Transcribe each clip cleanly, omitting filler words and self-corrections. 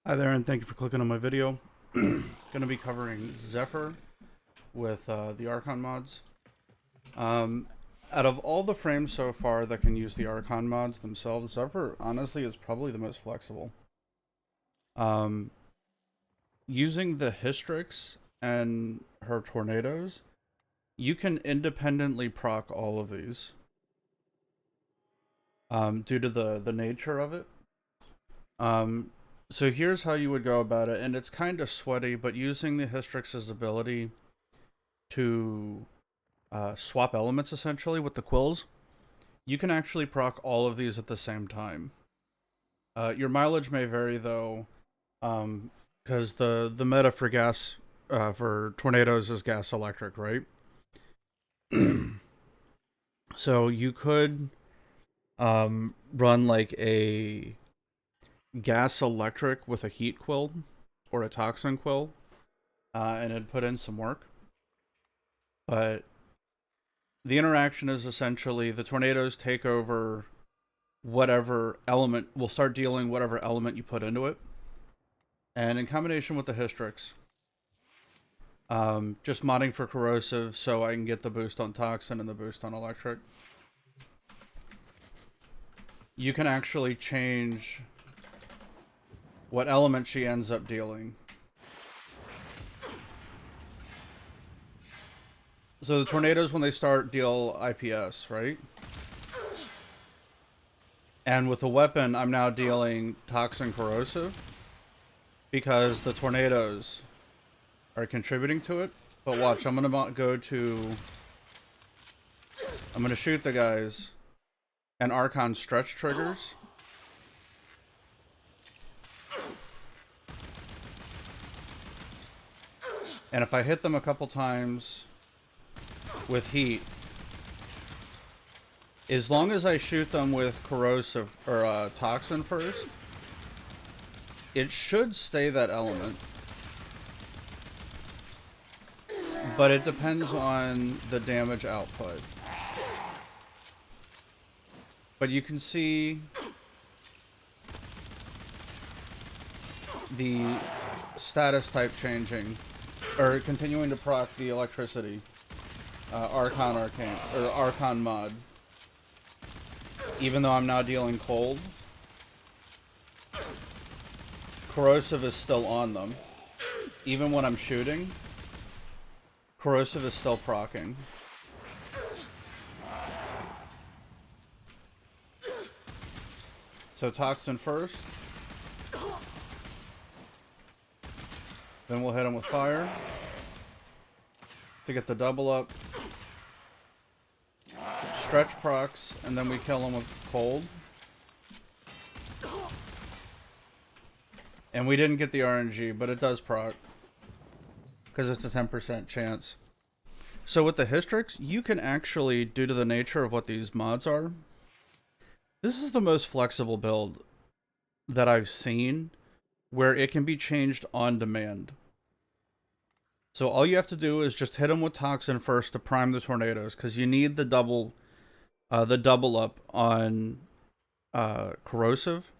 Hi there, and thank you for clicking on my video. Going to be covering Zephyr with the Archon mods. Um, Out of all the frames so far that can use the Archon mods themselves, Zephyr honestly is probably the most flexible. Um, Using the Hystrix and her tornadoes, you can independently proc all of these due to the nature of it. Um, so here's how you would go about it, and it's kind of sweaty, but using the Hystrix's ability to swap elements essentially with the quills, you can actually proc all of these at the same time. Your mileage may vary though, because the meta for gas for tornadoes is gas electric, right? So you could run like a gas electric with a heat quill or a toxin quill, and it'd put in some work. But the interaction is essentially the tornadoes take over whatever element, will start dealing whatever element you put into it. And in combination with the Hystrix, just modding for corrosive so I can get the boost on toxin and the boost on electric. You can actually change what element she ends up dealing. So the tornadoes, when they start, deal IPS, right? And with the weapon, I'm now dealing toxin corrosive because the tornadoes are contributing to it. But watch, I'm gonna go to... I'm gonna shoot the guys, and Archon stretch triggers. And if I hit them a couple times with heat, as long as I shoot them with corrosive or toxin first, it should stay that element. But it depends on the damage output. But you can see the status type changing, or continuing to proc the electricity. Archon mod. Even though I'm now dealing cold, corrosive is still on them. Even when I'm shooting, corrosive is still proccing. So toxin first. Then we'll hit him with fire to get the double up. Stretch procs, and then we kill him with cold. And we didn't get the RNG, but it does proc, because it's a 10% chance. So with the Hystrix, you can actually, due to the nature of what these mods are, this is the most flexible build that I've seen, where it can be changed on demand. So all you have to do is just hit them with toxin first to prime the tornadoes, because you need the double up on corrosive.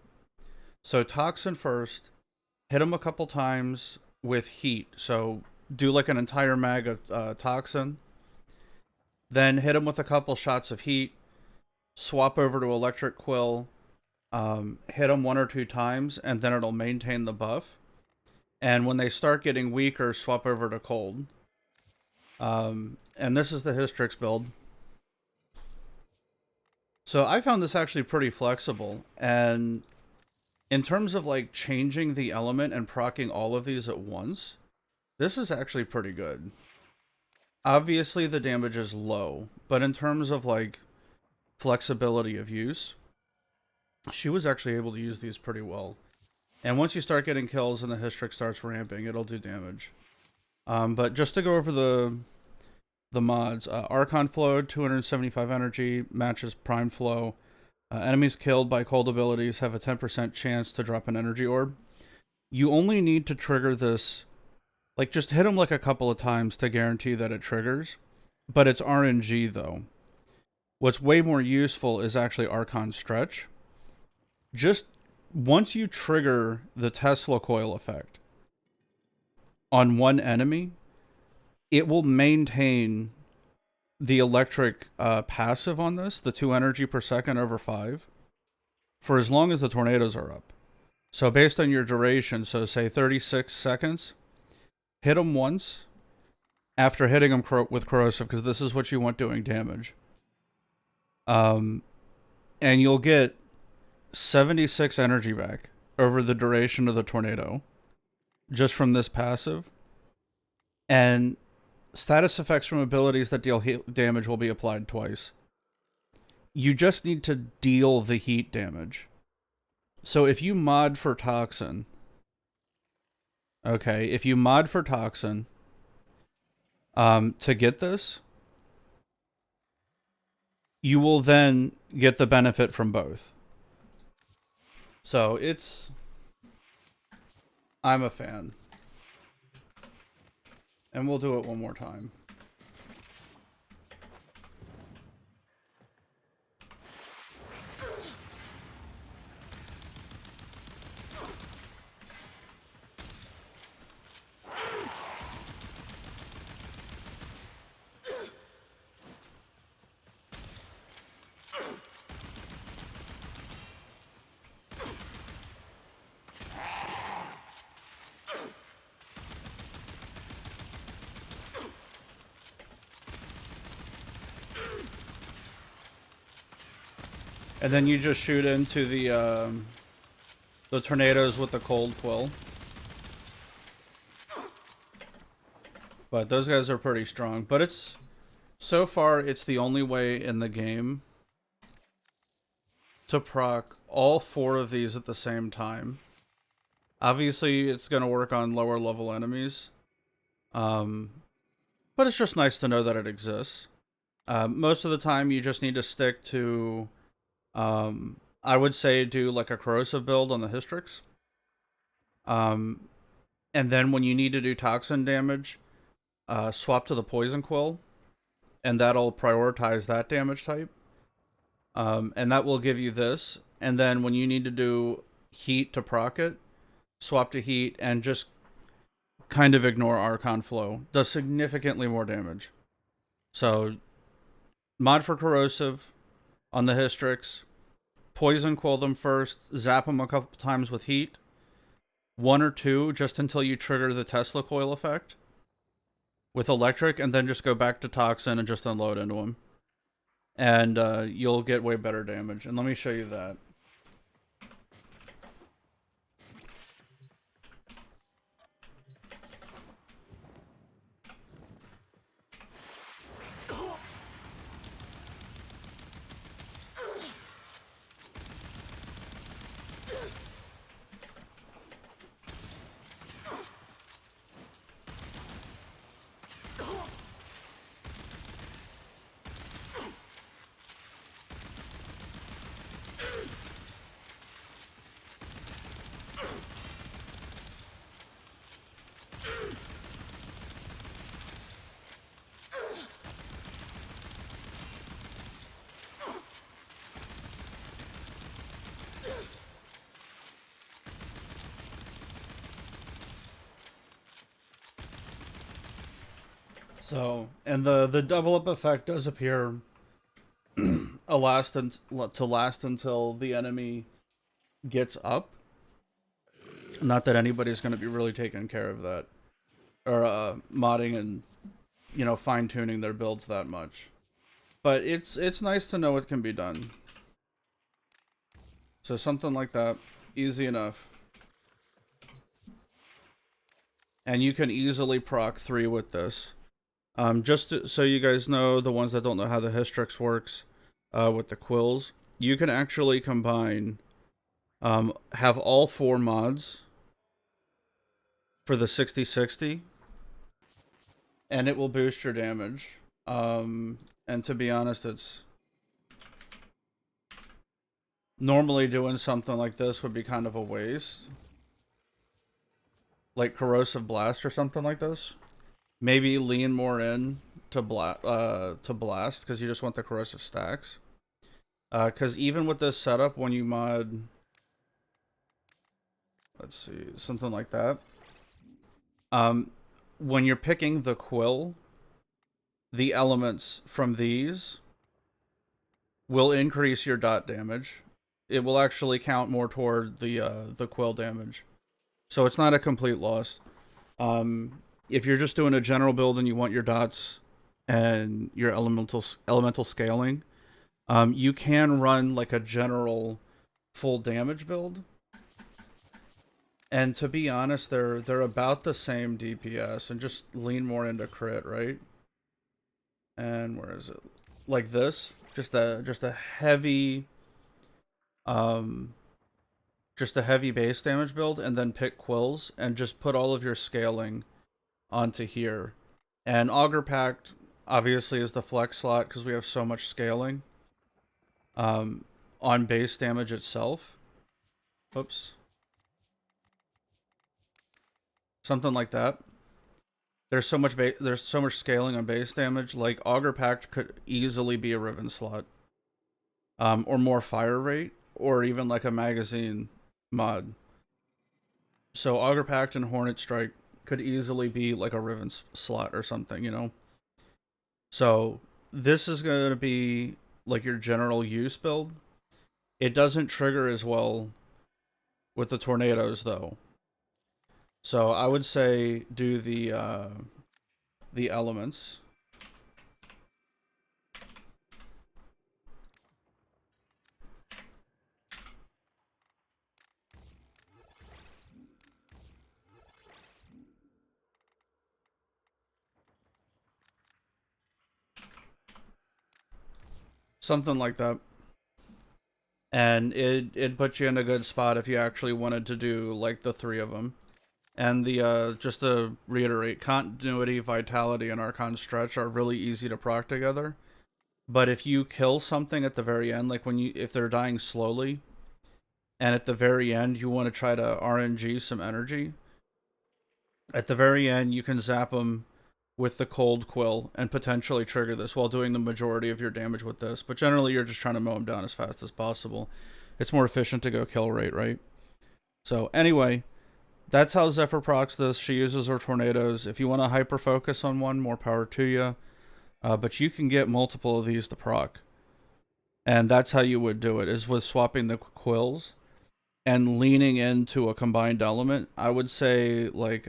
So toxin first, hit them a couple times with heat. So do like an entire mag of toxin, then hit them with a couple shots of heat, swap over to electric quill, hit them one or two times, and then it'll maintain the buff. And when they start getting weaker, swap over to cold. And this is the Hystrix build. So I found this actually pretty flexible, and in terms of like changing the element and proccing all of these at once, this is actually pretty good. Obviously the damage is low, but in terms of like flexibility of use, she was actually able to use these pretty well. And once you start getting kills and the Hystrix starts ramping, it'll do damage. But just to go over the mods, Archon Flow, 275 energy, matches Prime Flow. Enemies killed by cold abilities have a 10% chance to drop an energy orb. You only need to trigger this, like just hit them like a couple of times to guarantee that it triggers. But it's RNG though. What's way more useful is actually Archon Stretch. Just once you trigger the Tesla coil effect on one enemy, it will maintain the electric passive on this, the 2 energy per second over 5, for as long as the tornadoes are up. So based on your duration, so say 36 seconds, hit them once after hitting them with corrosive, because this is what you want doing damage. And you'll get 76 energy back over the duration of the tornado just from this passive. And status effects from abilities that deal damage will be applied twice. You just need to deal the heat damage. So if you mod for Toxin, okay, if you mod for Toxin to get this, you will then get the benefit from both. So I'm a fan. And we'll do it one more time. And then you just shoot into the tornadoes with the cold quill. But those guys are pretty strong. But so far it's the only way in the game to proc all 4 of these at the same time. Obviously it's going to work on lower level enemies. But it's just nice to know that it exists. Most of the time you just need to stick to... I would say do like a corrosive build on the Hystrix. And then when you need to do toxin damage, swap to the poison quill, and that'll prioritize that damage type. And that will give you this. And then when you need to do heat to proc it, swap to heat and just kind of ignore Archon flow. Does significantly more damage. So mod for corrosive on the Hystrix, poison quill them first, zap them a couple times with heat, 1 or 2 just until you trigger the Tesla coil effect with electric, and then just go back to toxin and just unload into them. And you'll get way better damage. And let me show you that. So, and the double up effect does appear to last until the enemy gets up. Not that anybody's going to be really taking care of that, or modding and fine tuning their builds that much. But it's nice to know it can be done. So something like that, easy enough. And you can easily proc 3 with this. So you guys know, the ones that don't know how the Hystrix works with the quills, you can actually combine, have all 4 mods for the 60/60, and it will boost your damage. And to be honest, it's normally doing something like this would be kind of a waste. Like Corrosive Blast or something like this. Maybe lean more in to blast because you just want the corrosive stacks. Because even with this setup, when you mod let's see, something like that. When you're picking the quill, the elements from these will increase your dot damage. It will actually count more toward the quill damage. So it's not a complete loss. If you're just doing a general build and you want your dots and your elemental scaling, you can run like a general full damage build. And to be honest, they're about the same DPS, and just lean more into crit, right? And where is it? Like this, just a heavy, just a heavy base damage build, and then pick quills and just put all of your scaling onto here. And Augur Pact obviously is the flex slot because we have so much scaling on base damage itself. Oops. Something like that. There's so much scaling on base damage. Like Augur Pact could easily be a Riven slot, or more fire rate, or even like a magazine mod. So Augur Pact and Hornet Strike could easily be like a Riven slot or something, you know. So this is going to be like your general use build. It doesn't trigger as well with the tornadoes though. So I would say do the elements. Something like that. And it puts you in a good spot if you actually wanted to do like the three of them. And the just to reiterate, continuity, vitality, and Archon stretch are really easy to proc together. But if you kill something at the very end, like if they're dying slowly, and at the very end you want to try to RNG some energy, at the very end you can zap them with the cold quill and potentially trigger this while doing the majority of your damage with this. But generally you're just trying to mow them down as fast as possible. It's more efficient to go kill rate, right? So anyway, that's how Zephyr procs this. She uses her tornadoes. If you want to hyper focus on one, more power to you. But you can get multiple of these to proc. And that's how you would do it, is with swapping the quills and leaning into a combined element. I would say like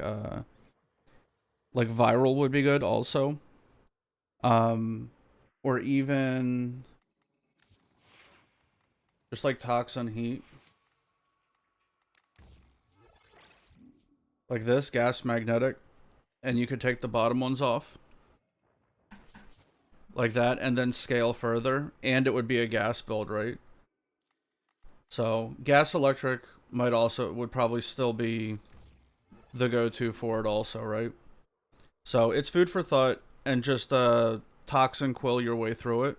viral would be good also. Or even just like toxin heat. Like this, gas magnetic, and you could take the bottom ones off. Like that, and then scale further, and it would be a gas build, right? So, gas electric would probably still be the go-to for it also, right? So, it's food for thought, and just toxin quill your way through it.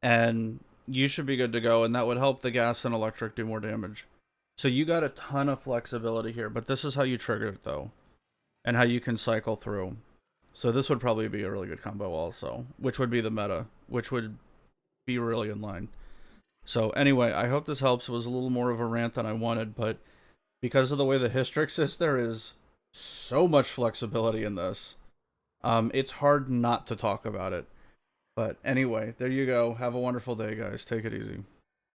And you should be good to go, and that would help the gas and electric do more damage. So you got a ton of flexibility here, but this is how you trigger it though, and how you can cycle through. So this would probably be a really good combo also, which would be the meta, which would be really in line. So anyway, I hope this helps. It was a little more of a rant than I wanted, but because of the way the Hystrix is, there is so much flexibility in this. It's hard not to talk about it. But anyway, there you go. Have a wonderful day, guys. Take it easy.